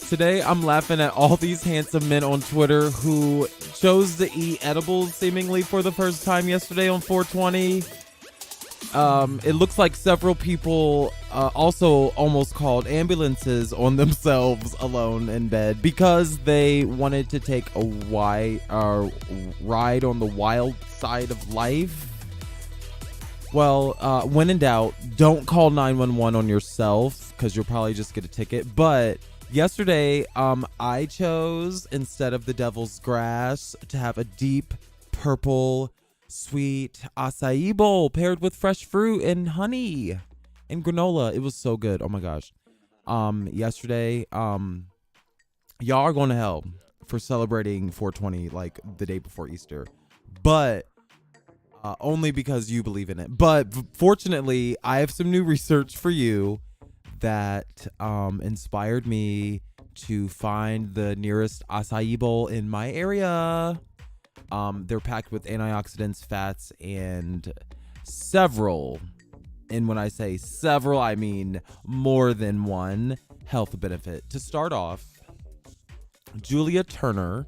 Today, I'm laughing at all these handsome men on Twitter who chose to eat edibles seemingly for the first time yesterday on 420. It looks like several people also almost called ambulances on themselves alone in bed because they wanted to take a ride on the wild side of life. Well, when in doubt, don't call 911 on yourself because you'll probably just get a ticket. But yesterday, I chose, instead of the devil's grass, to have a deep purple sweet acai bowl paired with fresh fruit and honey and granola. It was so good. Oh my gosh. Yesterday, y'all are going to hell for celebrating 420 like the day before Easter. But only because you believe in it. But fortunately, I have some new research for you that inspired me to find the nearest acai bowl in my area. They're packed with antioxidants, fats, and several, and when I say several, I mean more than one health benefit. To start off, Julia Turner,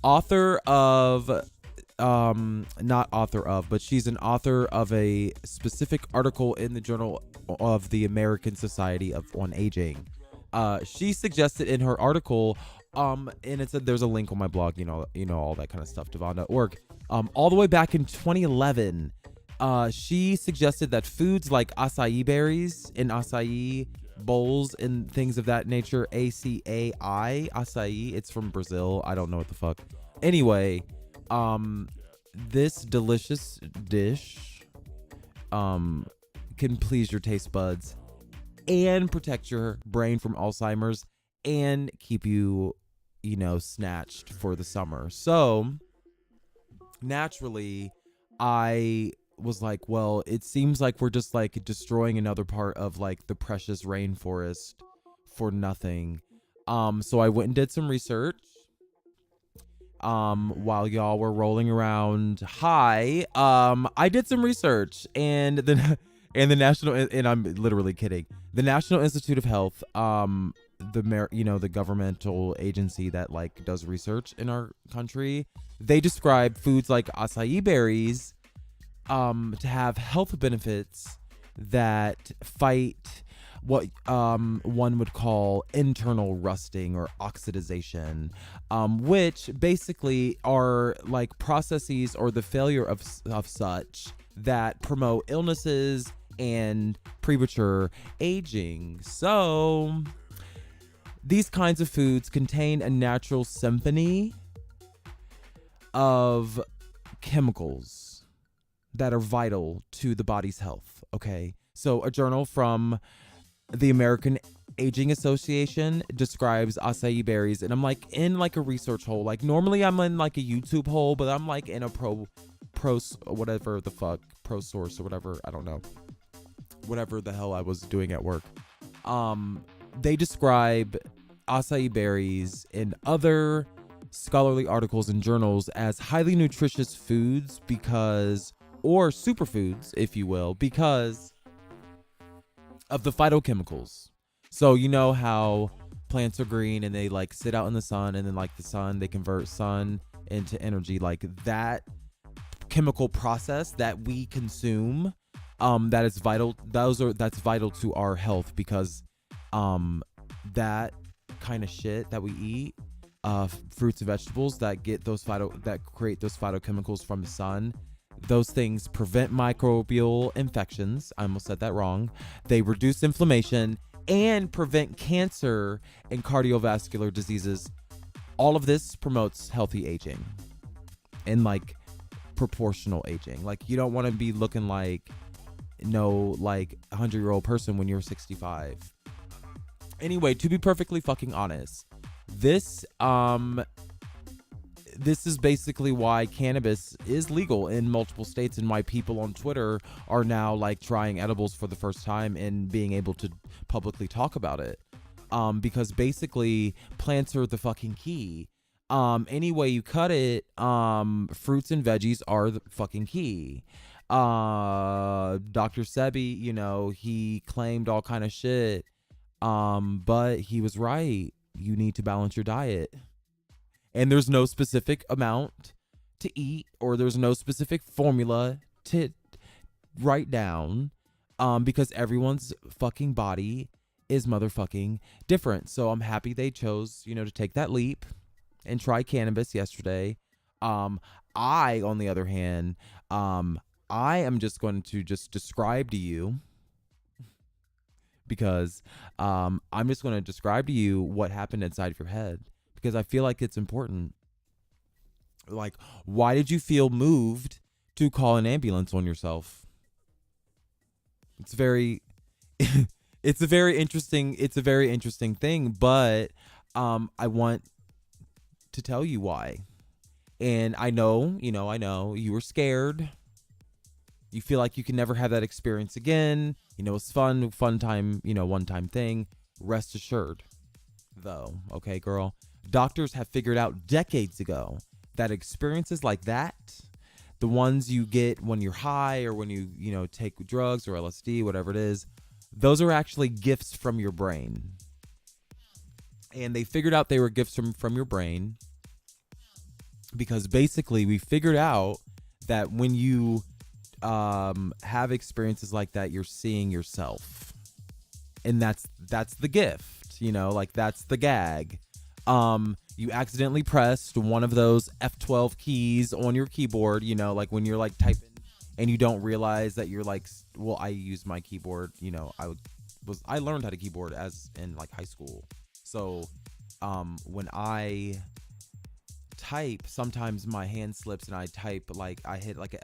author of not author of, but she's an author of a specific article in the Journal of the American Society on Aging. She suggested in her article, and there's a link on my blog, you know all that kind of stuff, devon.org. All the way back in 2011, she suggested that foods like acai berries and acai bowls and things of that nature, acai, it's from Brazil. I don't know what the fuck. Anyway, this delicious dish can please your taste buds and protect your brain from Alzheimer's and keep you, snatched for the summer. So naturally, I was like, well, it seems like we're just like destroying another part of like the precious rainforest for nothing. So I went and did some research. While y'all were rolling around high, I did some research, and the national, and I'm literally kidding, the National Institute of Health, the governmental agency that like does research in our country, they describe foods like acai berries to have health benefits that fight what one would call internal rusting or oxidization, which basically are like processes or the failure of such that promote illnesses and premature aging. So these kinds of foods contain a natural symphony of chemicals that are vital to the body's health. Okay, so a journal from the American Aging Association describes acai berries, and I'm like in like a research hole. Like normally I'm in like a YouTube hole, but I'm like in a pro whatever the fuck, pro source or whatever, I don't know, whatever the hell I was doing at work. They describe acai berries in other scholarly articles and journals as highly nutritious foods or superfoods, if you will, because of the phytochemicals. So you know how plants are green and they like sit out in the sun, and then like the sun, they convert sun into energy. Like that chemical process that we consume, that is vital. That's vital to our health, because that kind of shit that we eat, fruits and vegetables that create those phytochemicals from the sun, those things prevent microbial infections. I almost said that wrong. They reduce inflammation and prevent cancer and cardiovascular diseases. All of this promotes healthy aging and like proportional aging. Like you don't want to be looking like a 100-year-old person when you're 65. Anyway, to be perfectly fucking honest, this is basically why cannabis is legal in multiple states, and why people on Twitter are now like trying edibles for the first time and being able to publicly talk about it. Because basically plants are the fucking key. Any way you cut it, fruits and veggies are the fucking key. Dr. Sebi, he claimed all kind of shit. But he was right. you need to balance your diet. And there's no specific amount to eat, or there's no specific formula to write down, because everyone's fucking body is motherfucking different. So I'm happy they chose, to take that leap and try cannabis yesterday. I, on the other hand, I am just going to just describe to you, because I'm just going to describe to you what happened inside of your head, because I feel like it's important. Like, why did you feel moved to call an ambulance on yourself? It's it's a very interesting thing, but I want to tell you why. And I know you were scared. You feel like you can never have that experience again. It's fun time, one-time thing. Rest assured, though, okay, girl? Doctors have figured out decades ago that experiences like that, the ones you get when you're high or when you take drugs or LSD, whatever it is, those are actually gifts from your brain. And they figured out they were gifts from your brain because basically we figured out that when you have experiences like that, you're seeing yourself. And that's the gift, like that's the gag. You accidentally pressed one of those F12 keys on your keyboard, like when you're like typing and you don't realize that you're like, well, I use my keyboard, I learned how to keyboard as in like high school. So, when I type, sometimes my hand slips and I type like I hit like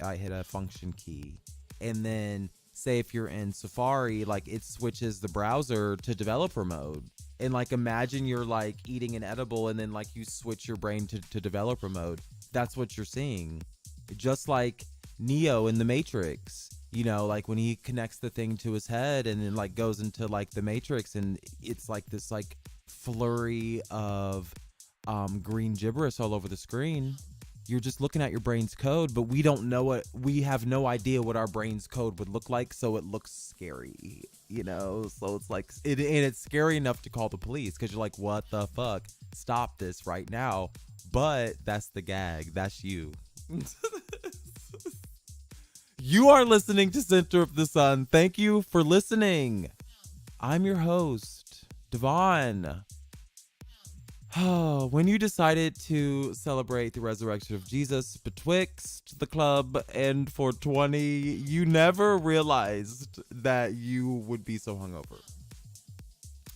I hit a function key, and then say if you're in Safari, like it switches the browser to developer mode. And like imagine you're like eating an edible and then like you switch your brain to developer mode. That's what you're seeing. Just like Neo in the Matrix, like when he connects the thing to his head and then like goes into like the Matrix, and it's like this like flurry of green gibberish all over the screen. You're just looking at your brain's code, but we have no idea what our brain's code would look like, so it looks scary, so it's like, and it's scary enough to call the police, because you're like, what the fuck, stop this right now. But that's the gag. That's you. You are listening to Center of the Sun. Thank you for listening. I'm your host, Devon. When you decided to celebrate the resurrection of Jesus betwixt the club and 420, you never realized that you would be so hungover.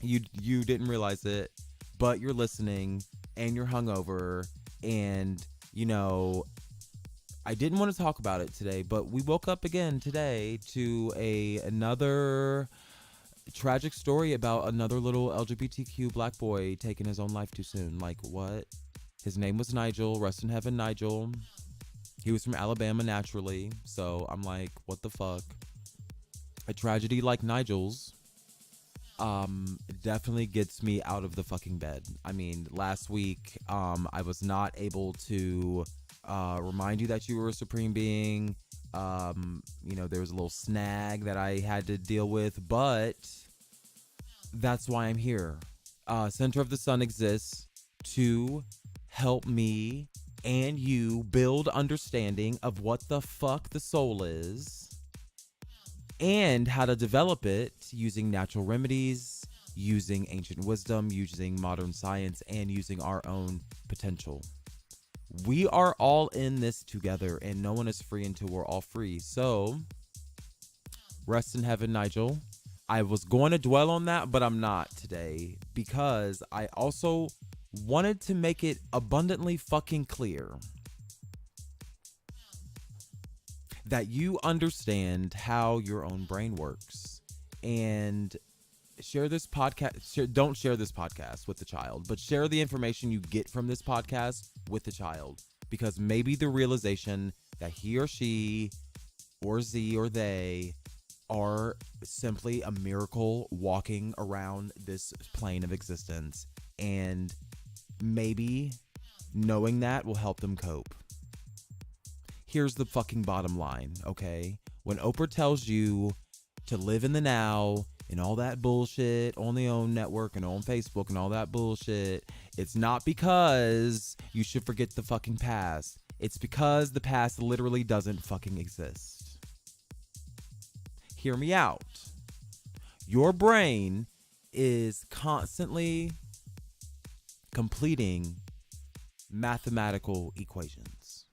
You didn't realize it, but you're listening and you're hungover, and I didn't want to talk about it today, but we woke up again today to another tragic story about another little LGBTQ black boy taking his own life too soon. Like, what? His name was Nigel. Rest in heaven, Nigel. He was from Alabama naturally. So I'm like, what the fuck? A tragedy like Nigel's definitely gets me out of the fucking bed. I mean, last week I was not able to remind you that you were a supreme being. There was a little snag that I had to deal with, but that's why I'm here. Center of the Sun exists to help me and you build understanding of what the fuck the soul is and how to develop it using natural remedies, using ancient wisdom, using modern science, and using our own potential. We are all in this together, and no one is free until we're all free. So, rest in heaven, Nigel. I was going to dwell on that, but I'm not today, because I also wanted to make it abundantly fucking clear that you understand how your own brain works. And share this podcast. Don't share this podcast with the child, but share the information you get from this podcast with the child, because maybe the realization that he or she or Z or they are simply a miracle walking around this plane of existence, and maybe knowing that will help them cope. Here's the fucking bottom line, okay? When Oprah tells you to live in the now and all that bullshit on the own network and on Facebook and all that bullshit, it's not because you should forget the fucking past. It's because the past literally doesn't fucking exist. Hear me out. Your brain is constantly completing mathematical equations.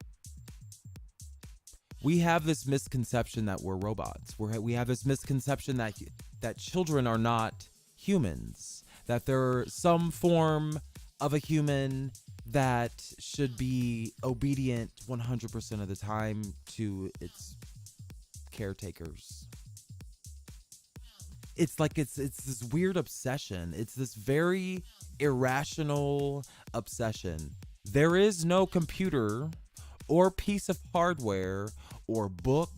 We have this misconception that we're robots. We have this misconception that children are not humans, that they're some form of a human that should be obedient 100% of the time to its caretakers. It's like it's this weird obsession. It's this very irrational obsession. There is no computer or piece of hardware or book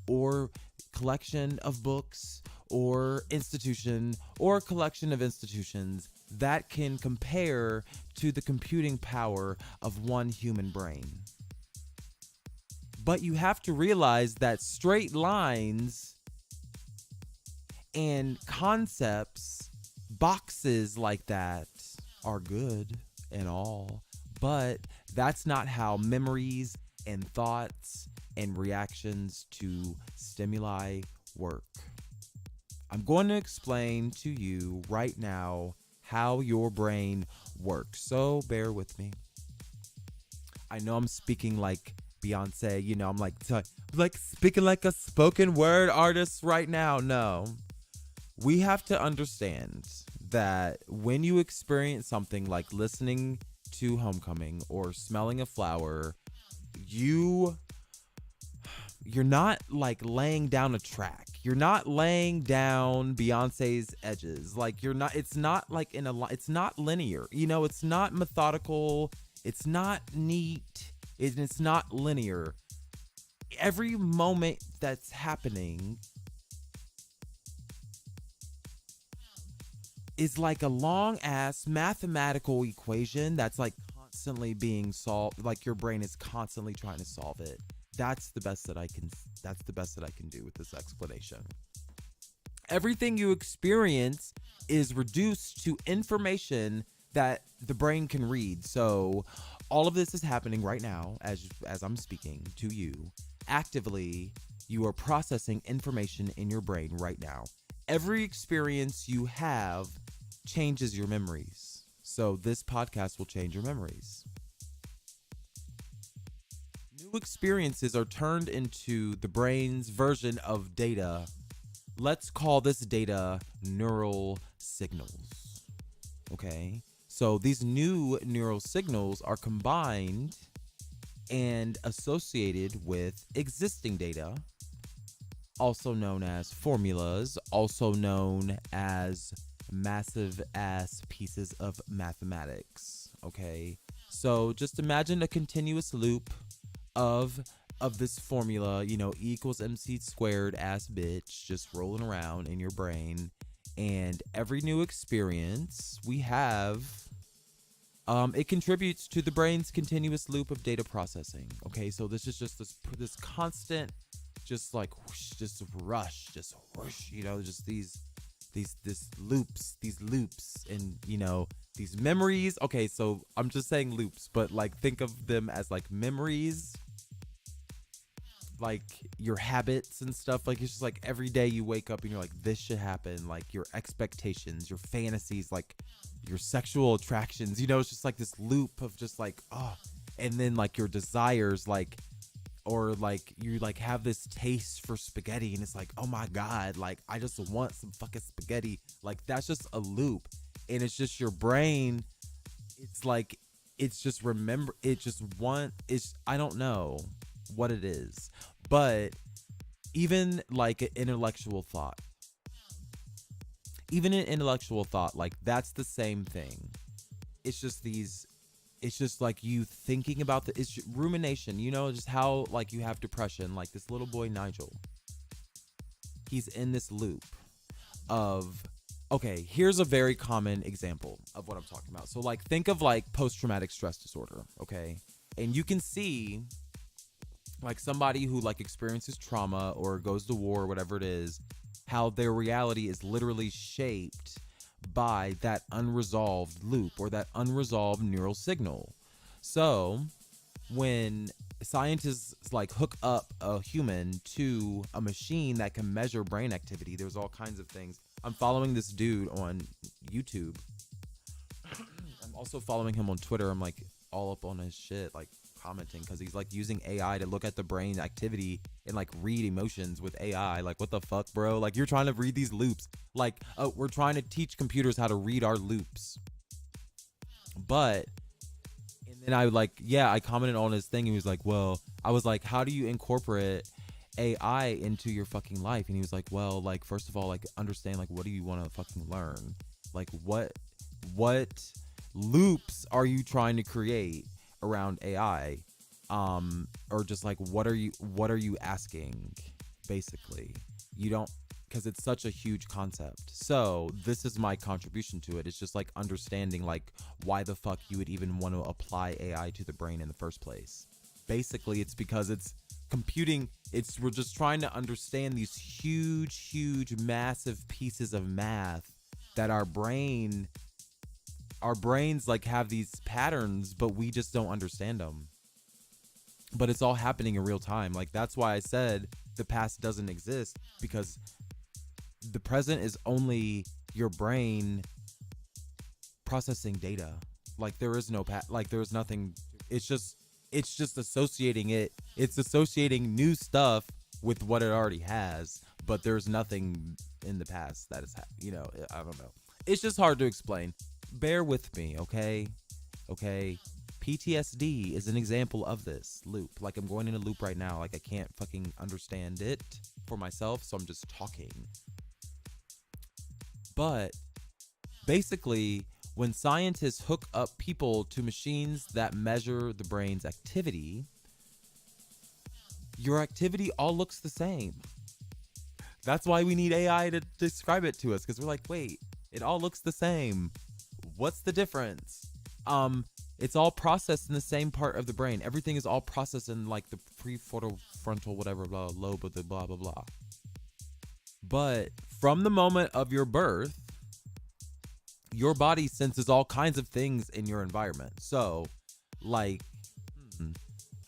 or collection of books or institution or collection of institutions that can compare to the computing power of one human brain. But you have to realize that straight lines and concepts, boxes like that, are good and all, but that's not how memories and thoughts and reactions to stimuli work. I'm going to explain to you right now how your brain works, so bear with me. I know I'm speaking like Beyonce, you know, I'm like speaking like a spoken word artist right now. No. We have to understand that when you experience something like listening to Homecoming or smelling a flower, you're not like laying down a track. You're not laying down Beyonce's edges. Like it's not like it's not linear. You know, it's not methodical. It's not neat. It's not linear. Every moment that's happening is like a long ass mathematical equation that's like constantly being solved. Like your brain is constantly trying to solve it. That's the best that I can do with this explanation. Everything you experience is reduced to information that the brain can read. So all of this is happening right now as I'm speaking to you. Actively, you are processing information in your brain right now. Every experience you have changes your memories. So this podcast will change your memories. New experiences are turned into the brain's version of data. Let's call this data neural signals. Okay? So these new neural signals are combined and associated with existing data, also known as formulas, also known as massive ass pieces of mathematics. Okay, so just imagine a continuous loop of this formula, you know, E equals MC squared ass bitch, just rolling around in your brain. And every new experience we have, it contributes to the brain's continuous loop of data processing. Okay, so this is just this constant, just like whoosh, just rush, just whoosh, you know, just these loops, and you know, these memories. Okay, so I'm just saying loops, but like think of them as like memories, like your habits and stuff. Like it's just like every day you wake up and you're like, this should happen. Like your expectations, your fantasies, like your sexual attractions, you know, it's just like this loop of just like, oh, and then like your desires, like, or like you like have this taste for spaghetti and it's like, oh my God, like I just want some fucking spaghetti. Like that's just a loop, and it's just your brain. It's like, it's just remember, I don't know what it is, but even like an intellectual thought, like that's the same thing. It's just like you thinking about it's rumination, you know, just how like you have depression, like this little boy Nigel, he's in this loop of, okay, here's a very common example of what I'm talking about. So like think of like post-traumatic stress disorder, okay? And you can see like somebody who like experiences trauma or goes to war or whatever it is, how their reality is literally shaped by that unresolved loop or that unresolved neural signal. So when scientists like hook up a human to a machine that can measure brain activity, there's all kinds of things. I'm following this dude on YouTube. I'm also following him on Twitter. I'm like all up on his shit, like commenting, because he's like using AI to look at the brain activity and like read emotions with AI. Like, what the fuck, bro? Like, you're trying to read these loops. Like, we're trying to teach computers how to read our loops. But, and then I commented on his thing. And he was like, well, I was like, how do you incorporate AI into your fucking life? And he was like, well, like, first of all, like, understand, like, what do you want to fucking learn? Like, what loops are you trying to create around AI? Or just like, what are you asking, basically? You don't, because it's such a huge concept. So this is my contribution to it. It's just like understanding like why the fuck you would even want to apply AI to the brain in the first place. Basically, it's because it's computing. We're just trying to understand these huge, massive pieces of math that our brains like have these patterns, but we just don't understand them. But it's all happening in real time. Like, that's why I said the past doesn't exist, because the present is only your brain processing data. Like, there is no like, there's nothing. It's just associating it. It's associating new stuff with what it already has, but there's nothing in the past that is, I don't know. It's just hard to explain. Bear with me, okay? Okay. PTSD is an example of this loop. Like, I'm going in a loop right now. Like, I can't fucking understand it for myself, so I'm just talking. But basically, when scientists hook up people to machines that measure the brain's activity, your activity all looks the same. That's why we need AI to describe it to us, because we're like, wait, it all looks the same. What's the difference? It's all processed in the same part of the brain. Everything is all processed in like the prefrontal whatever lobe of the blah blah blah. But from the moment of your birth, your body senses all kinds of things in your environment. So, like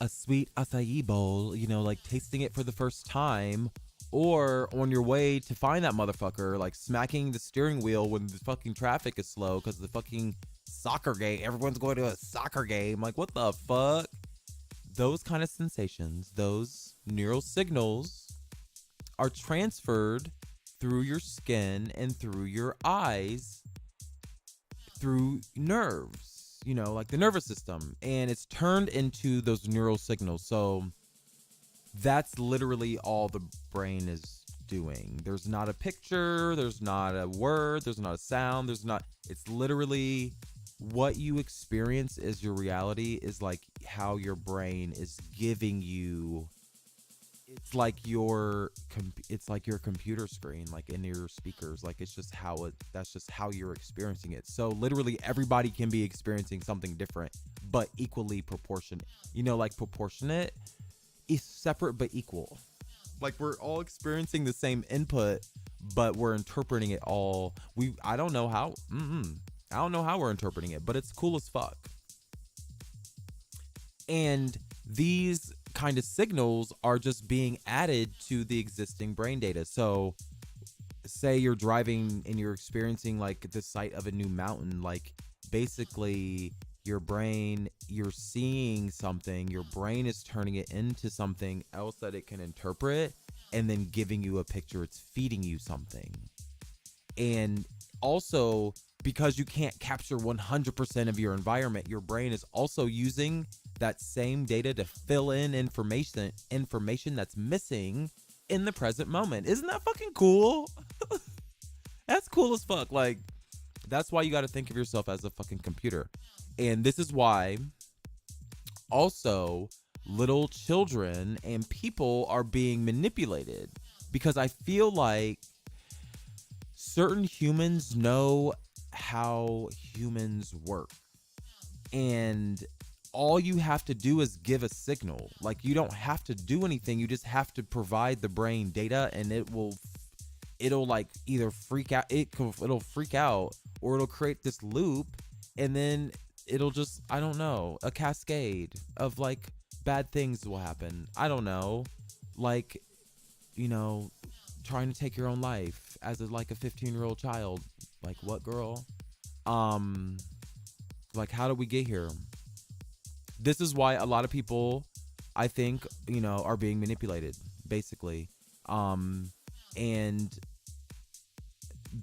a sweet acai bowl, like tasting it for the first time, or on your way to find that motherfucker, like smacking the steering wheel when the fucking traffic is slow because the fucking soccer game, everyone's going to a soccer game. Like, what the fuck? Those kind of sensations, those neural signals are transferred through your skin and through your eyes, through nerves, like the nervous system, and it's turned into those neural signals. So that's literally all the brain is doing. There's not a picture, there's not a word, there's not a sound, it's literally what you experience is your reality, is like how your brain is giving you. It's like your computer screen, like in your speakers. Like, it's just that's just how you're experiencing it. So literally everybody can be experiencing something different, but equally proportionate. Like, proportionate is separate but equal. Like, we're all experiencing the same input, but we're interpreting it all. I don't know how we're interpreting it, but it's cool as fuck. And these kind of signals are just being added to the existing brain data. So say you're driving and you're experiencing like the sight of a new mountain, like basically you're seeing something, your brain is turning it into something else that it can interpret and then giving you a picture. It's feeding you something. And also, because you can't capture 100% of your environment, your brain is also using that same data to fill in information that's missing in the present moment. Isn't that fucking cool? That's cool as fuck. Like, that's why you got to think of yourself as a fucking computer. And this is why also little children and people are being manipulated, because I feel like certain humans know how humans work, and all you have to do is give a signal. Like, you don't have to do anything. You just have to provide the brain data, and it'll like either freak out, it'll freak out, or it'll create this loop, and then it'll just, I don't know, a cascade of like bad things will happen. I don't know, like, you know, trying to take your own life as like a 15-year-old child. Like, what, girl? Like, how did we get here? This is why a lot of people, I think, you know, are being manipulated, basically. And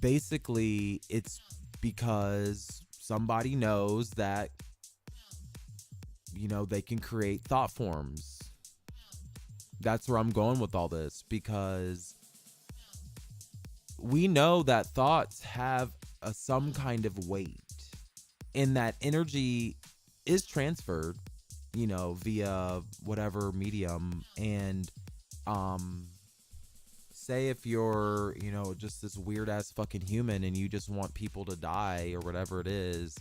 basically it's because somebody knows that, you know, they can create thought forms. That's where I'm going with all this, because we know that thoughts have some kind of weight, and that energy is transferred, you know, via whatever medium. And say if you're, you know, just this weird ass fucking human and you just want people to die or whatever it is,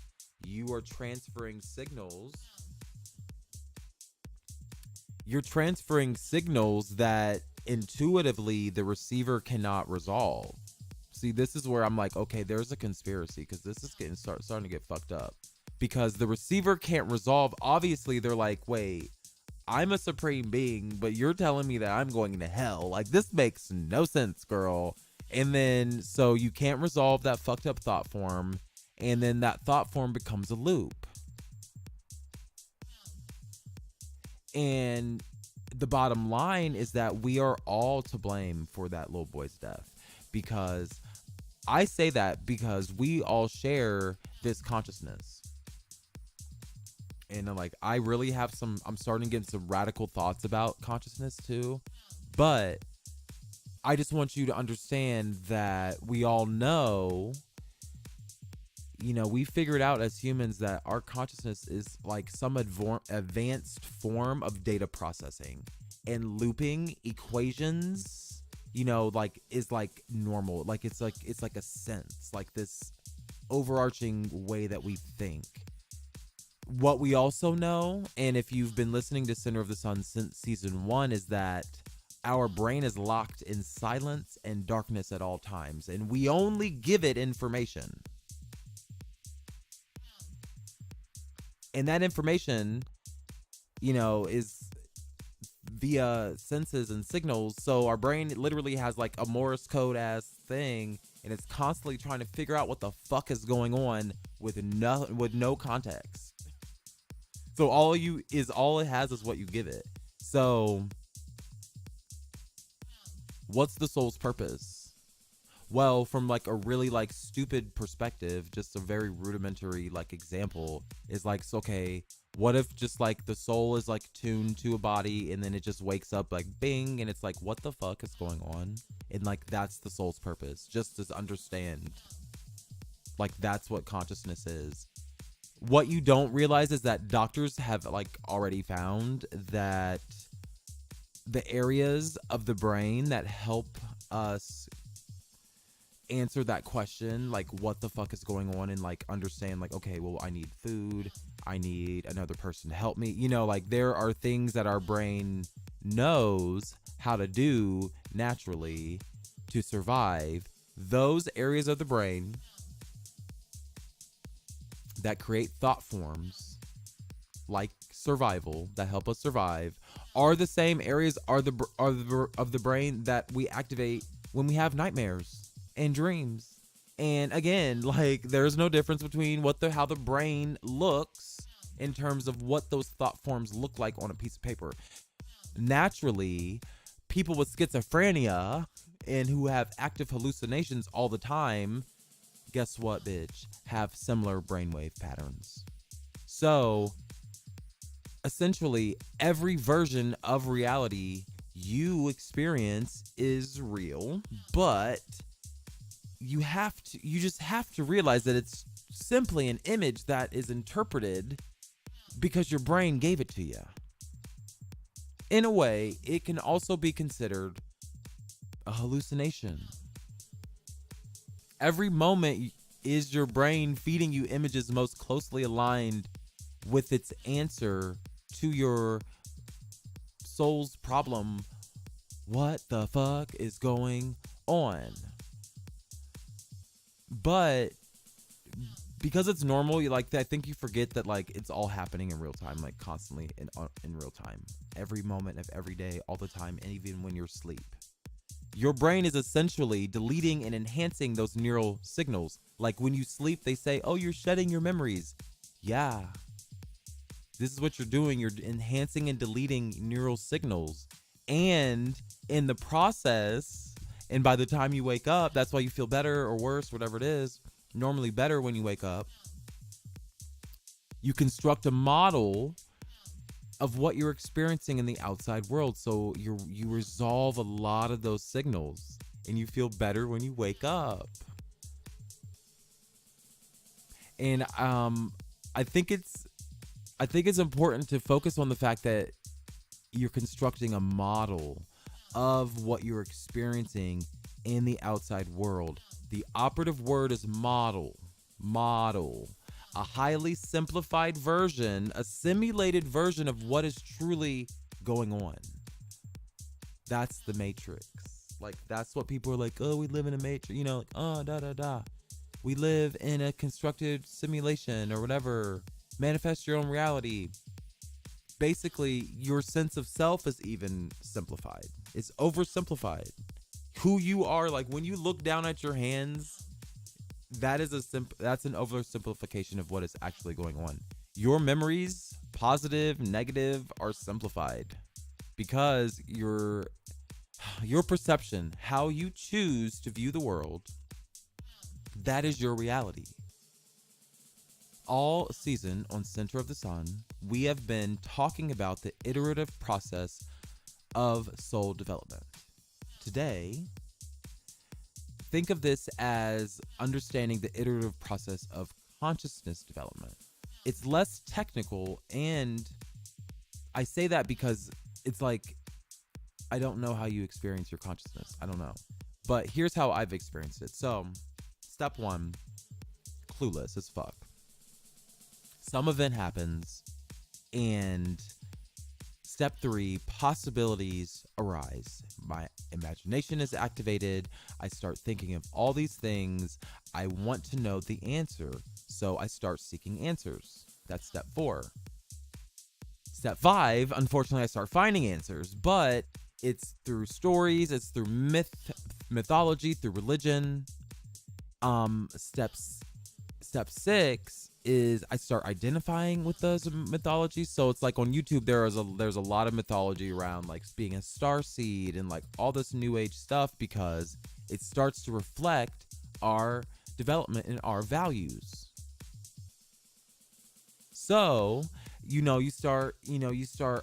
you are transferring signals. You're transferring signals that intuitively the receiver cannot resolve. See, this is where I'm like, okay, there's a conspiracy, because this is getting starting to get fucked up. Because the receiver can't resolve. Obviously, they're like, wait, I'm a supreme being, but you're telling me that I'm going to hell. Like, this makes no sense, girl. And then, so you can't resolve that fucked up thought form. And then that thought form becomes a loop. And the bottom line is that we are all to blame for that little boy's death. Because I say that because we all share this consciousness. And like, I really have I'm starting to get some radical thoughts about consciousness too. But I just want you to understand that we all know, you know, we figured out as humans that our consciousness is like some advanced form of data processing, and looping equations, you know, like is like normal. Like it's like a sense, like this overarching way that we think. What we also know, and if you've been listening to Center of the Sun since season 1, is that our brain is locked in silence and darkness at all times, and we only give it information. And that information, you know, is via senses and signals. So our brain literally has like a Morse code ass thing, and it's constantly trying to figure out what the fuck is going on with no context. So all it has is what you give it. So what's the soul's purpose? Well, from like a really like stupid perspective, just a very rudimentary like example is like, okay, what if just like the soul is like tuned to a body, and then it just wakes up like bing, and it's like, what the fuck is going on? And like, that's the soul's purpose. Just to understand, like, that's what consciousness is. What you don't realize is that doctors have like already found that the areas of the brain that help us answer that question, like what the fuck is going on, and like understand like, okay, well, I need food, I need another person to help me, you know, like there are things that our brain knows how to do naturally to survive. Those areas of the brain that create thought forms like survival, that help us survive, are the same areas of the brain that we activate when we have nightmares and dreams. And again, like, there's no difference between how the brain looks in terms of what those thought forms look like on a piece of paper. Naturally, people with schizophrenia and who have active hallucinations all the time, guess what, bitch? Have similar brainwave patterns. So, essentially, every version of reality you experience is real, but you just have to realize that it's simply an image that is interpreted because your brain gave it to you. In a way, it can also be considered a hallucination. Every moment is your brain feeding you images most closely aligned with its answer to your soul's problem. What the fuck is going on? But because it's normal, you like I think you forget that like it's all happening in real time, like constantly in real time, every moment of every day, all the time, and even when you're asleep. Your brain is essentially deleting and enhancing those neural signals. Like when you sleep, they say, "Oh, you're shedding your memories." Yeah, this is what you're doing. You're enhancing and deleting neural signals, and in the process, and by the time you wake up, that's why you feel better or worse, whatever it is. Normally better when you wake up. You construct a model of what you're experiencing in the outside world. So you resolve a lot of those signals and you feel better when you wake up. And I think it's important to focus on the fact that you're constructing a model of what you're experiencing in the outside world. The operative word is model. Model. A highly simplified version, a simulated version of what is truly going on. That's the matrix. Like, that's what people are like, oh, we live in a matrix, you know, like, oh, da, da, da. We live in a constructed simulation or whatever. Manifest your own reality. Basically, your sense of self is even simplified. It's oversimplified. Who you are, like when you look down at your hands, that's an oversimplification of what is actually going on. Your memories, positive, negative, are simplified because your perception, how you choose to view the world, that is your reality. All season on Center of the Sun, we have been talking about the iterative process of soul development. Today, think of this as understanding the iterative process of consciousness development. It's less technical, and I say that because it's like, I don't know how you experience your consciousness. I don't know. But here's how I've experienced it. So, step 1, clueless as fuck. Some event happens, and step 3, possibilities arise. My imagination is activated. I start thinking of all these things. I want to know the answer, so I start seeking answers. That's step 4. Step 5, unfortunately, I start finding answers, but it's through stories, it's through mythology, through religion. Step 6 is I start identifying with those mythologies. So it's like on YouTube, there's a lot of mythology around like being a star seed and like all this new age stuff, because it starts to reflect our development and our values. So, you start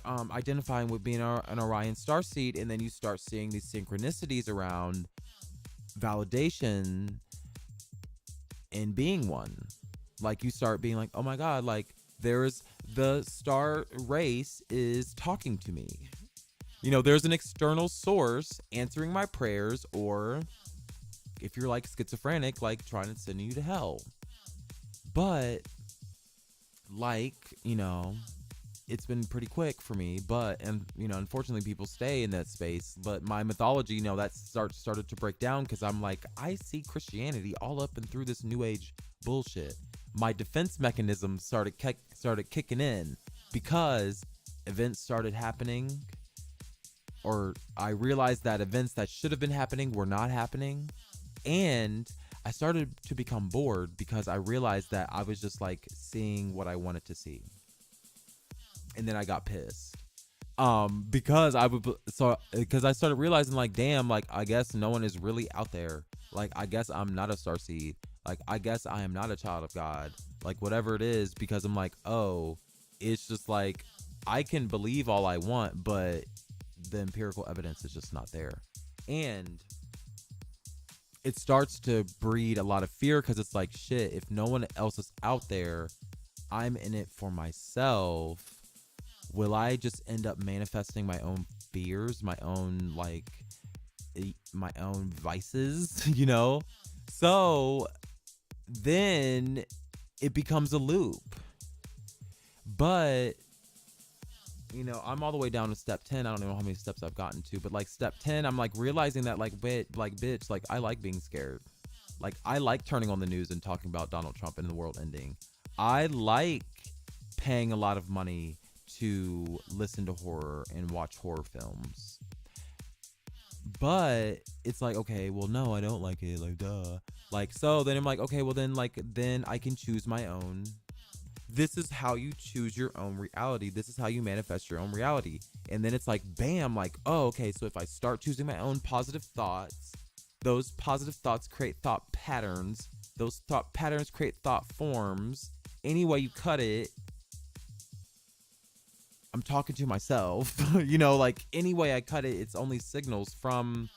identifying with being an Orion star seed, and then you start seeing these synchronicities around validation and being one. Like, you start being like, oh my God, like the star race is talking to me. There's an external source answering my prayers, or if you're like schizophrenic, like trying to send you to hell. But it's been pretty quick for me, but unfortunately people stay in that space. But my mythology, that started to break down, because I'm like, I see Christianity all up and through this new age bullshit. My defense mechanism started kicking in, because events started happening, or I realized that events that should have been happening were not happening, and I started to become bored, because I realized that I was just like seeing what I wanted to see. And then I got pissed. Because I started realizing, like, damn, like, I guess no one is really out there. Like, I guess I'm not a starseed. Like, I guess I am not a child of God. Like, whatever it is, because I'm like, oh, it's just like, I can believe all I want, but the empirical evidence is just not there. And it starts to breed a lot of fear, because it's like, shit, if no one else is out there, I'm in it for myself. Will I just end up manifesting my own fears, my own vices, So then it becomes a loop. But, I'm all the way down to step 10. I don't know how many steps I've gotten to, but like step 10, I'm like realizing that bitch, like I like being scared. Like, I like turning on the news and talking about Donald Trump and the world ending. I like paying a lot of money to listen to horror and watch horror films. But it's like, okay, well, no, I don't like it. Like, duh. Like, so then I'm like, okay, well, then I can choose my own. This is how you choose your own reality. This is how you manifest your own reality. And then it's like, bam, like, oh, okay, so if I start choosing my own positive thoughts, those positive thoughts create thought patterns. Those thought patterns create thought forms. Any way you cut it, I'm talking to myself. Like, any way I cut it, it's only signals from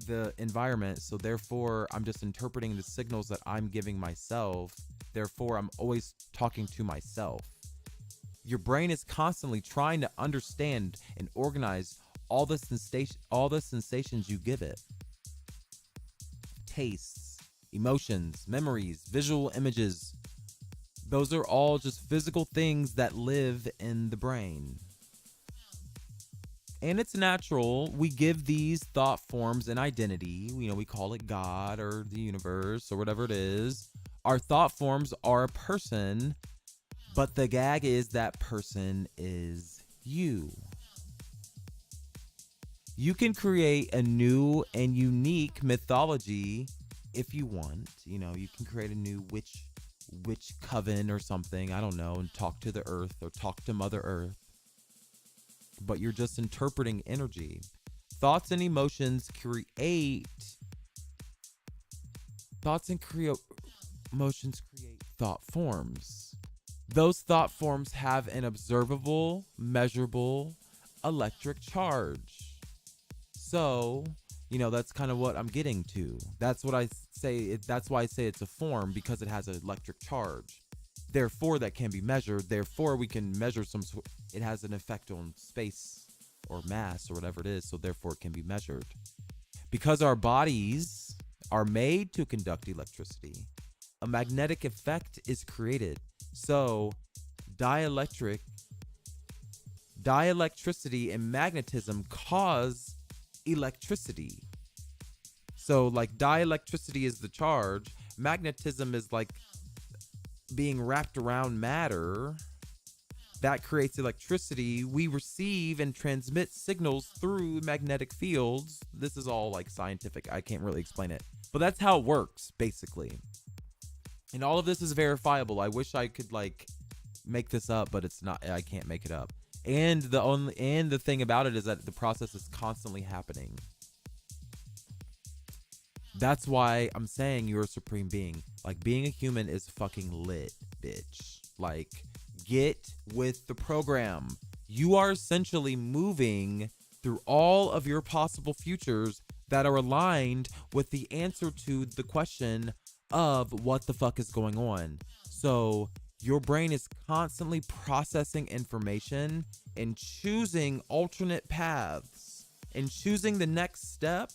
the environment. So therefore, I'm just interpreting the signals that I'm giving myself. Therefore, I'm always talking to myself. Your brain is constantly trying to understand and organize all the sensations you give it. Tastes, emotions, memories, visual images. Those are all just physical things that live in the brain. And it's natural. We give these thought forms an identity. We call it God or the universe or whatever it is. Our thought forms are a person, but the gag is that person is you. You can create a new and unique mythology if you want. You can create a new witch coven or something. I don't know, and talk to the earth or talk to Mother Earth. But you're just interpreting energy. Thoughts and emotions create emotions create thought forms. Those thought forms have an observable, measurable electric charge. So, that's kind of what I'm getting to. That's what I say. That's why I say it's a form, because it has an electric charge. Therefore, that can be measured. Therefore, we can measure it has an effect on space or mass or whatever it is. So therefore, it can be measured. Because our bodies are made to conduct electricity, a magnetic effect is created. So dielectricity and magnetism cause electricity. So like dielectricity is the charge. Magnetism is like being wrapped around matter. That creates electricity. We receive and transmit signals through magnetic fields. This is all like scientific. I can't really explain it. But that's how it works, basically. And all of this is verifiable. I wish I could like make this up, but it's not. I can't make it up. And the thing about it is that the process is constantly happening. That's why I'm saying you're a supreme being. Like, being a human is fucking lit, bitch. Like, get with the program. You are essentially moving through all of your possible futures that are aligned with the answer to the question of what the fuck is going on. So your brain is constantly processing information and choosing alternate paths and choosing the next step.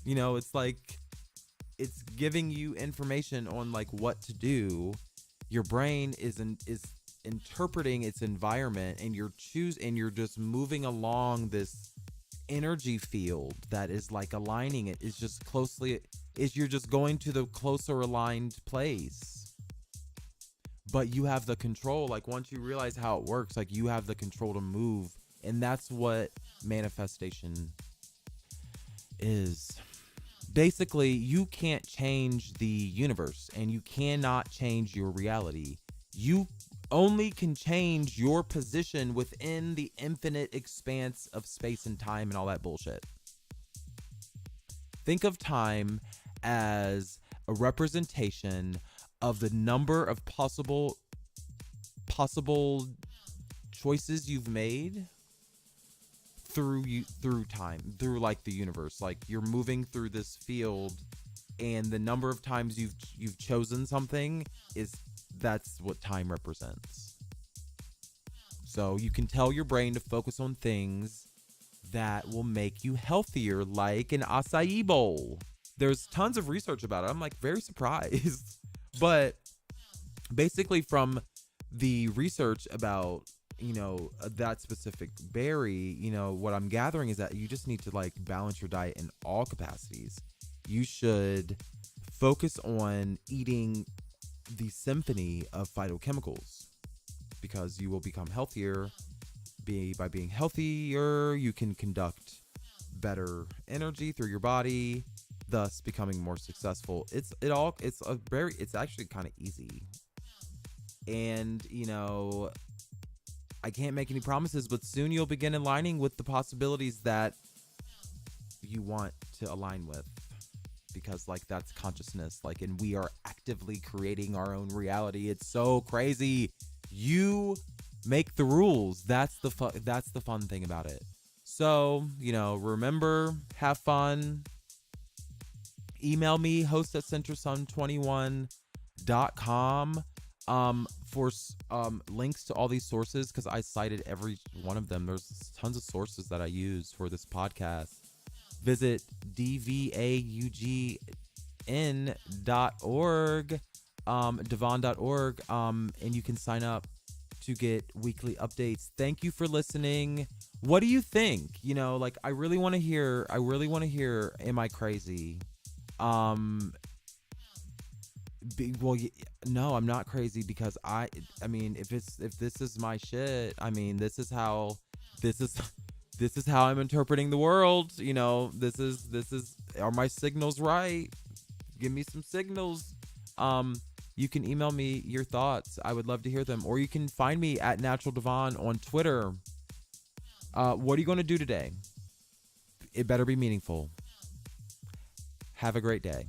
It's like, it's giving you information on like what to do. Your brain is interpreting its environment, and you're just moving along this energy field that is like aligning it. You're just going to the closer aligned place. But you have the control. Like, once you realize how it works, like, you have the control to move. And that's what manifestation is. Basically, you can't change the universe, and you cannot change your reality. You only can change your position within the infinite expanse of space and time and all that bullshit. Think of time as a representation of the number of possible choices you've made through time, through like the universe. Like, you're moving through this field, and the number of times you've chosen something that's what time represents. So you can tell your brain to focus on things that will make you healthier, like an acai bowl. There's tons of research about it. I'm like very surprised. But basically, from the research about that specific berry, what I'm gathering is that you just need to like balance your diet in all capacities. you should focus on eating the symphony of phytochemicals, because you will become healthier. By being healthier, you can conduct better energy through your body, thus becoming more successful. It's actually kind of easy. And, I can't make any promises, but soon you'll begin aligning with the possibilities that you want to align with. Because, like, that's consciousness. Like, and we are actively creating our own reality. It's so crazy. You make the rules. That's the fun thing about it. So, remember, have fun. Email me, host@centersun21.com for links to all these sources, because I cited every one of them. There's tons of sources that I use for this podcast. Visit dvaugn.org, devon.org, and you can sign up to get weekly updates. Thank you for listening. What do you think? I really want to hear, am I crazy? No, I'm not crazy, because I mean, if this is my shit, I mean, this is how I'm interpreting the world. This is, are my signals right? Give me some signals. You can email me your thoughts. I would love to hear them. Or you can find me at Natural Devon on Twitter. What are you going to do today? It better be meaningful. Have a great day.